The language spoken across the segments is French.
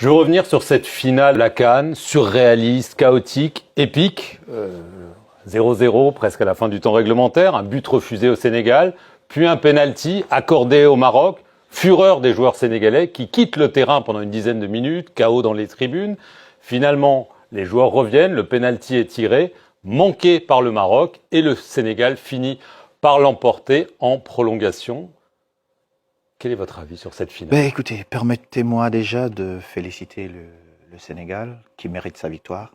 Je veux revenir sur cette finale, la CAN, surréaliste, chaotique, épique. 0-0 presque à la fin du temps réglementaire, un but refusé au Sénégal, puis un penalty accordé au Maroc. Fureur des joueurs sénégalais qui quittent le terrain pendant une dizaine de minutes, chaos dans les tribunes. Finalement, les joueurs reviennent, le penalty est tiré, manqué par le Maroc, et le Sénégal finit par l'emporter en prolongation. Quel est votre avis sur cette finale? Écoutez, permettez-moi déjà de féliciter le Sénégal qui mérite sa victoire.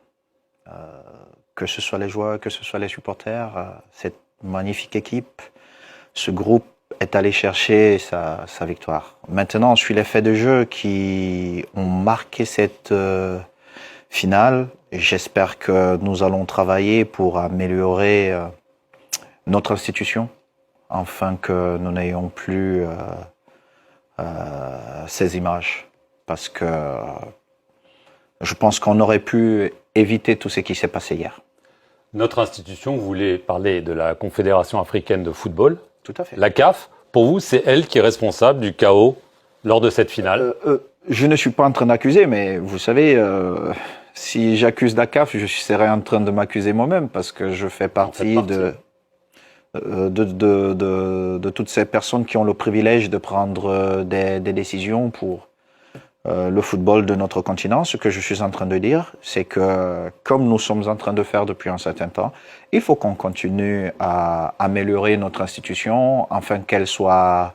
Que ce soit les joueurs, que ce soit les supporters, cette magnifique équipe, ce groupe est allé chercher sa victoire. Maintenant, sur les faits de jeu qui ont marqué cette finale, j'espère que nous allons travailler pour améliorer notre institution, afin que nous n'ayons plus ces images. Parce que je pense qu'on aurait pu éviter tout ce qui s'est passé hier. Notre institution, vous voulez parler de la Confédération africaine de football? Tout à fait. La CAF, pour vous, c'est elle qui est responsable du chaos lors de cette finale? Je ne suis pas en train d'accuser, mais vous savez, si j'accuse la CAF, je serais en train de m'accuser moi-même, parce que je fais partie de toutes ces personnes qui ont le privilège de prendre des décisions pour le football de notre continent. Ce que je suis en train de dire, c'est que, comme nous sommes en train de faire depuis un certain temps, il faut qu'on continue à améliorer notre institution afin qu'elle soit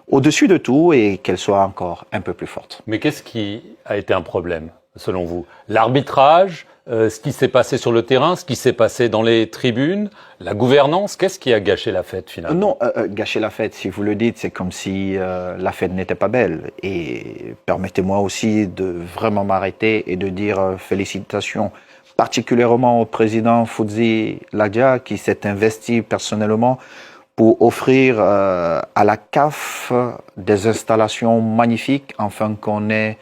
au-dessus de tout et qu'elle soit encore un peu plus forte. Mais qu'est-ce qui a été un problème, selon vous? L'arbitrage, ce qui s'est passé sur le terrain, ce qui s'est passé dans les tribunes, la gouvernance, qu'est-ce qui a gâché la fête finalement? Non, gâcher la fête, si vous le dites, c'est comme si la fête n'était pas belle. Et permettez-moi aussi de vraiment m'arrêter et de dire félicitations particulièrement au président Foudzi Ladja qui s'est investi personnellement pour offrir à la CAF des installations magnifiques afin qu'on ait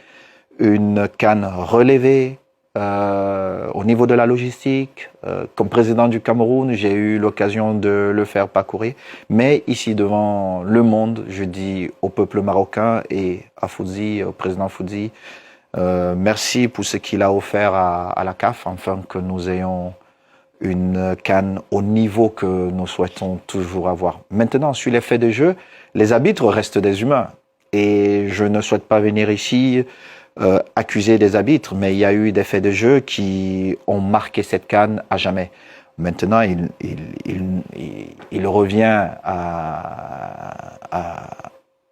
une CAN relevée. Au niveau de la logistique, comme président du Cameroun, j'ai eu l'occasion de le faire parcourir. Mais ici, devant le monde, je dis au peuple marocain et à Foudzi, au président Foudzi, merci pour ce qu'il a offert à la CAF, afin que nous ayons une CAN au niveau que nous souhaitons toujours avoir. Maintenant, sur les faits de jeu, les arbitres restent des humains. Et je ne souhaite pas venir ici accuser des arbitres, mais il y a eu des faits de jeu qui ont marqué cette CAN à jamais. Maintenant, il revient à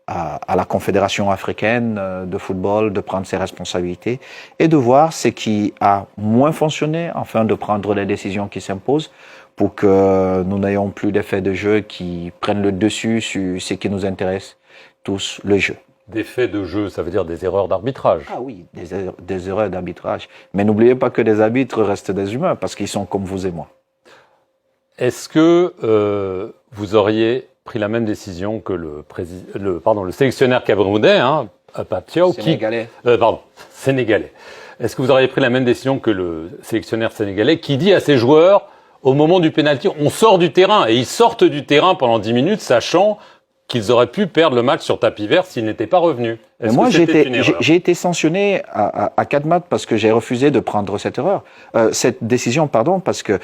la Confédération africaine de football de prendre ses responsabilités et de voir ce qui a moins fonctionné afin de prendre les décisions qui s'imposent pour que nous n'ayons plus des faits de jeu qui prennent le dessus sur ce qui nous intéresse tous, le jeu. Des faits de jeu, ça veut dire des erreurs d'arbitrage. Ah oui, des erreurs d'arbitrage. Mais n'oubliez pas que des arbitres restent des humains parce qu'ils sont comme vous et moi. Est-ce que vous auriez pris la même décision que le sélectionneur camerounais, Papiao, Sénégalais. Sénégalais. Est-ce que vous auriez pris la même décision que le sélectionneur sénégalais qui dit à ses joueurs, au moment du pénalty, on sort du terrain, et ils sortent du terrain pendant 10 minutes, sachant qu'ils auraient pu perdre le match sur tapis vert s'ils n'étaient pas revenus? Moi, j'ai été sanctionné à 4 matchs parce que j'ai refusé de prendre cette décision, parce que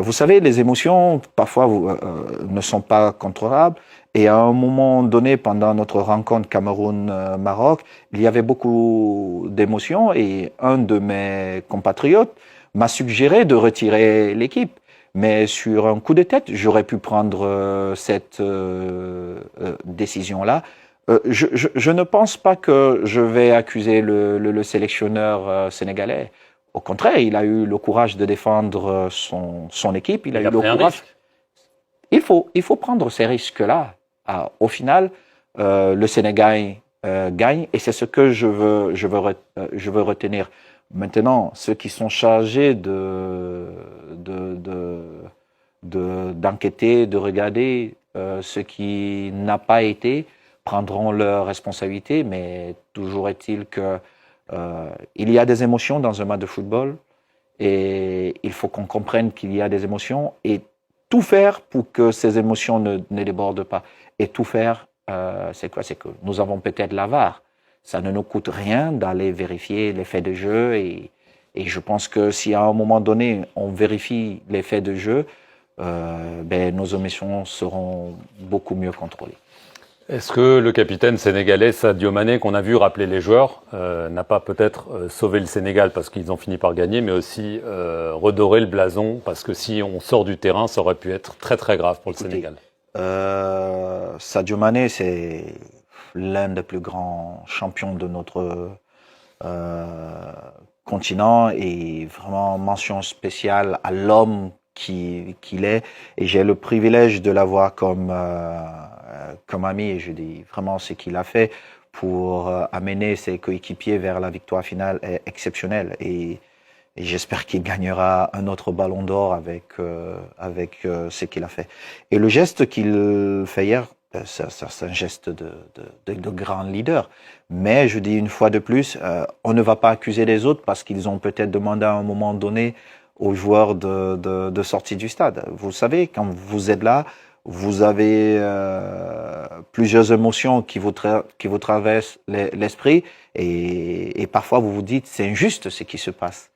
vous savez, les émotions parfois ne sont pas contrôlables. Et à un moment donné, pendant notre rencontre Cameroun-Maroc, il y avait beaucoup d'émotions et un de mes compatriotes m'a suggéré de retirer l'équipe. Mais sur un coup de tête, j'aurais pu prendre cette décision-là. Je ne pense pas que je vais accuser le sélectionneur sénégalais. Au contraire, il a eu le courage de défendre son équipe. Il a eu le courage. Il faut prendre ces risques-là. Au final, le Sénégal gagne et c'est ce que je veux retenir. Maintenant, ceux qui sont chargés d'enquêter, de regarder ce qui n'a pas été, prendront leurs responsabilités, mais toujours est-il que il y a des émotions dans un match de football et il faut qu'on comprenne qu'il y a des émotions et tout faire pour que ces émotions ne débordent pas. Et tout faire, c'est quoi? C'est que nous avons peut-être la VAR. ça ne nous coûte rien d'aller vérifier les faits de jeu et je pense que si à un moment donné on vérifie les faits de jeu, nos émissions seront beaucoup mieux contrôlées. Est-ce que le capitaine sénégalais Sadio Mané, qu'on a vu rappeler les joueurs, n'a pas peut-être sauvé le Sénégal parce qu'ils ont fini par gagner, mais aussi redoré le blason parce que si on sort du terrain, ça aurait pu être très très grave pour le Sénégal. Sadio Mané, c'est l'un des plus grands champions de notre continent et vraiment mention spéciale à l'homme qu'il est. Et j'ai le privilège de l'avoir comme ami et je dis vraiment ce qu'il a fait pour amener ses coéquipiers vers la victoire finale est exceptionnel. Et j'espère qu'il gagnera un autre ballon d'or avec ce qu'il a fait. Et le geste qu'il fait hier, c'est un geste de grand leader. Mais je dis une fois de plus, on ne va pas accuser les autres parce qu'ils ont peut-être demandé à un moment donné aux joueurs de sortir du stade. Vous savez, quand vous êtes là, vous avez plusieurs émotions qui vous traversent l'esprit et parfois vous vous dites c'est injuste ce qui se passe.